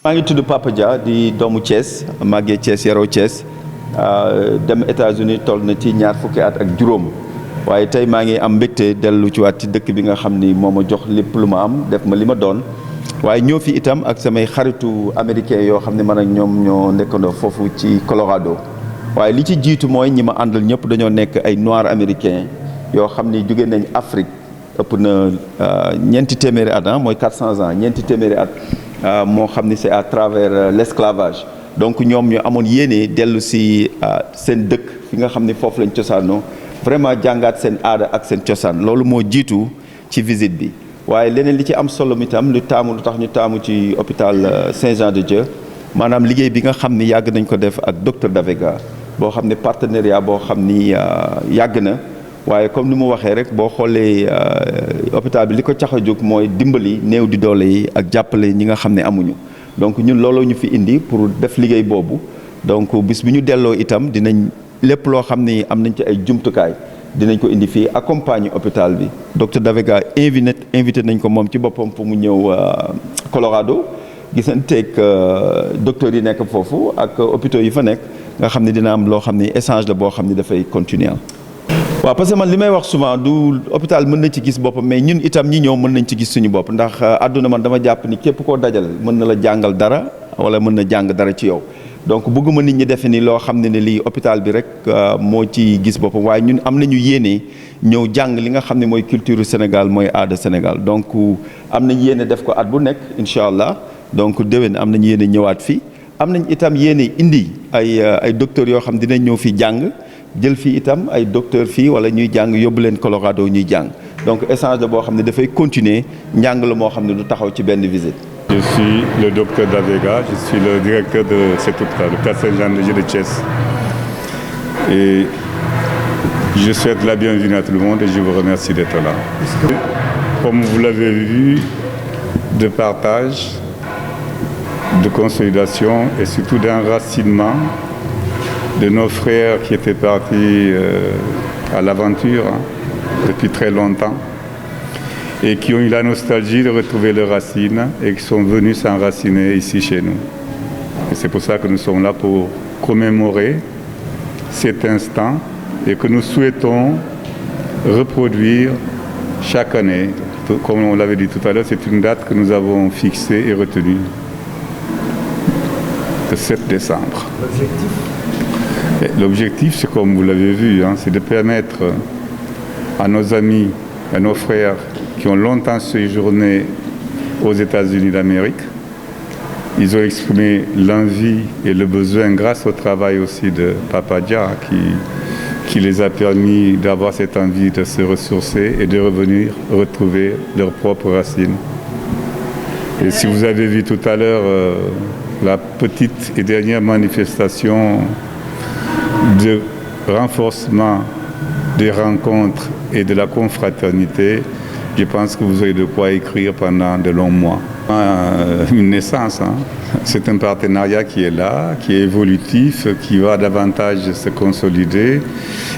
maa ngi tudd Papa Dia di doomu Thiès màggee Thiès yaroo Thiès dem États-Unis toll na ci ñaar fukki at ak juróom waaye tey maa ngi am mbégte dellu ci waat ci dëkk bi nga xam ni moo ma jox lépp lu ma am def ma li ma doon waaye ñoo fi itam ak samay xaritu américain yoo xam ne man ak ñoom ñoo nekkandoo foofu ci Colorado waaye li ci jiitu mooy ñi ma àndal ñëpp dañoo nekk ay noirs américains yoo xam ni jóge nañ Afrique ëpp na ñeenti téeméeri at mooy 400 ans ñeenti téeméeri at moo xam ni c'est à travers l'esclavage donc ñoom ñu amoon yéene dellu si seen dëkk fi nga xam ni foofu lañ cosaanoo vraiment jàngaat seen aada ak seen cosaan loolu moo jiitu ci visite bi waaye leneen li ci am solo itam lu tax ñu taamu ci hôpital Saint-Jean-de-Dieu maanaam liggéey bi nga xam ni yàgg nañ ko def ak docteur Davega boo xam ne partenariat boo xam ni yàgg na waaye comme ni mu waxee rek boo xoolee hôpital bi li ko cax a jóg mooy dimbali néew di doole yi ak jàppale ñi nga xam ne amuñu donc ñun looloo ñu fi indi pour def liggéey boobu donc bis bi ñu delloo itam dinañ lépp loo xam ni am nañ ci ay jumtukaay dinañ ko indi fii accompagner hôpital bi docteur Davega invité nañ ko moom ci boppam pour mu ñëw Colorado gisanteeg docteurs yi nekk foofu ak hôpitaux yi fa nekk nga xam ne dina am loo xam ni échange la boo xam ni dafay continuer waaw parce que man li may wax souvent du hôpital mën na ci gis boppam mais ñun itam ñi ñëw mën nañ ci gis suñu bopp ndax àdduna man dama jàpp ni képp koo dajal mën na la jàngal dara wala mën na jàng dara ci yow donc bëgguma nit ñi defe ni loo xam ne lii hôpital bi rek moo ci gis boppam waaye ñun am nañu yéene ñëw jàng li nga xam ne mooy culture Sénégal mooy aada Sénégal donc am nañ yéene def ko at bu nekk incha allah donc déwén am nañu yéene ñëwaat fii am nañ itam yéene indi ay docteurs yoo xam dinañ ñëw fii jàng jël fii itam ay docteurs fii wala ñuy jàng yóbbu leen Colorado ñuy jàng donc échange la boo xam ne dafay continuer njàng la moo xam ne du taxaw ci benn visite. Je suis le docteur Davega, je suis le directeur de cet hôpital, l'hôpital Saint-Jean-de-Dieu de Thiès. Et je souhaite la bienvenue à tout le monde et je vous remercie d'être là. Comme vous l'avez vu, de partage, de consolidation et surtout d'enracinement de nos frères qui étaient partis à l'aventure depuis très longtemps et qui ont eu la nostalgie de retrouver leurs racines et qui sont venus s'enraciner ici chez nous. Et c'est pour ça que nous sommes là pour commémorer cet instant et que nous souhaitons reproduire chaque année. Comme on l'avait dit tout à l'heure, c'est une date que nous avons fixée et retenue, le 7 décembre. L'objectif, c'est comme vous l'avez vu, c'est de permettre à nos amis, à nos frères qui ont longtemps séjourné aux États-Unis d'Amérique, ils ont exprimé l'envie et le besoin grâce au travail aussi de Papa Dia qui les a permis d'avoir cette envie de se ressourcer et de revenir retrouver leurs propres racines. Et si vous avez vu tout à l'heure la petite et dernière manifestation de renforcement des rencontres et de la confraternité, je pense que vous aurez de quoi écrire pendant de longs mois. Une naissance, c'est un partenariat qui est là, qui est évolutif, qui va davantage se consolider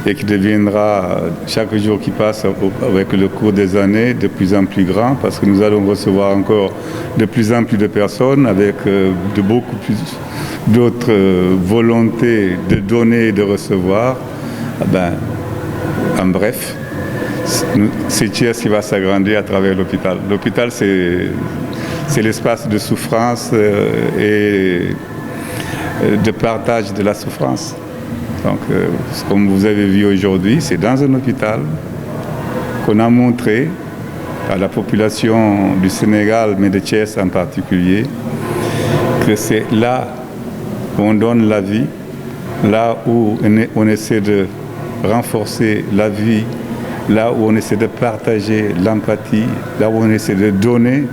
et qui deviendra, chaque jour qui passe avec le cours des années, de plus en plus grand parce que nous allons recevoir encore de plus en plus de personnes avec de beaucoup plus d'autres volontés de donner et de recevoir. En bref, c'est Thiès qui va s'agrandir à travers l'hôpital. L'hôpital, c'est l'espace de souffrance et de partage de la souffrance. Donc, comme vous avez vu aujourd'hui, c'est dans un hôpital qu'on a montré à la population du Sénégal, mais de Thiès en particulier, que c'est là où on donne la vie, là où on essaie de renforcer la vie, là où on essaie de partager l'empathie, là où on essaie de donner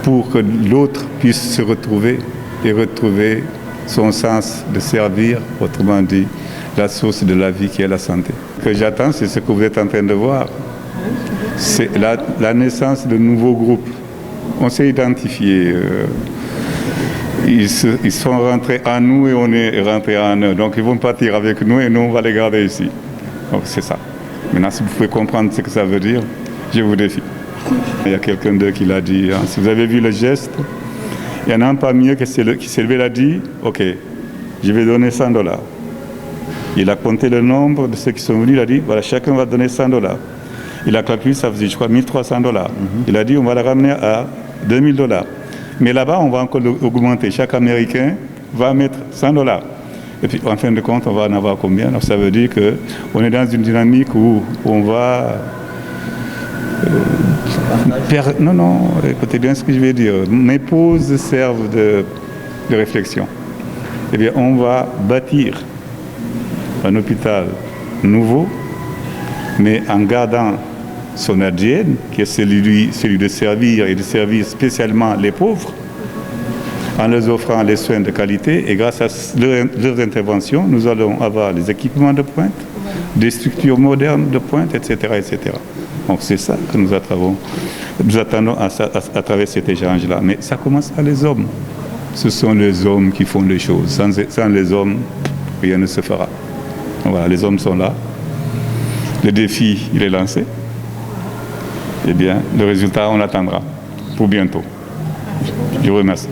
pour que l'autre puisse se retrouver et retrouver son sens de servir, autrement dit, la source de la vie qui est la santé. Ce que j'attends, c'est ce que vous êtes en train de voir. C'est la naissance de nouveaux groupes. On s'est identifié. Ils sont rentrés en nous et on est rentrés en eux. Donc ils vont partir avec nous et nous, on va les garder ici. Donc c'est ça. Maintenant, si vous pouvez comprendre ce que ça veut dire, je vous défie. Il y a quelqu'un d'eux qui l'a dit. Si vous avez vu le geste, Il y en a un parmi eux qui s'est levé, il a dit, OK, je vais donner $100. Il a compté le nombre de ceux qui sont venus, il a dit, voilà, chacun va donner $100. Il a calculé, ça faisait, je crois, $1 300. Il a dit, on va le ramener à $2 000. Mais là-bas, on va encore augmenter. Chaque Américain va mettre $100. Et puis, en fin de compte, on va en avoir combien? Alors, ça veut dire qu'on est dans une dynamique où on va... Non, écoutez bien ce que je vais dire. Mes pauses servent de réflexion. Eh bien, on va bâtir un hôpital nouveau, mais en gardant son ADN, qui est celui de servir et de servir spécialement les pauvres, en leur offrant les soins de qualité. Et grâce à leurs interventions, nous allons avoir des équipements de pointe, des structures modernes de pointe, etc. etc. Donc c'est ça que nous attendons à travers cet échange-là. Mais ça commence par les hommes. Ce sont les hommes qui font les choses. Sans les hommes, rien ne se fera. Donc voilà, les hommes sont là. Le défi, il est lancé. Eh bien, le résultat, on l'attendra pour bientôt. Je vous remercie.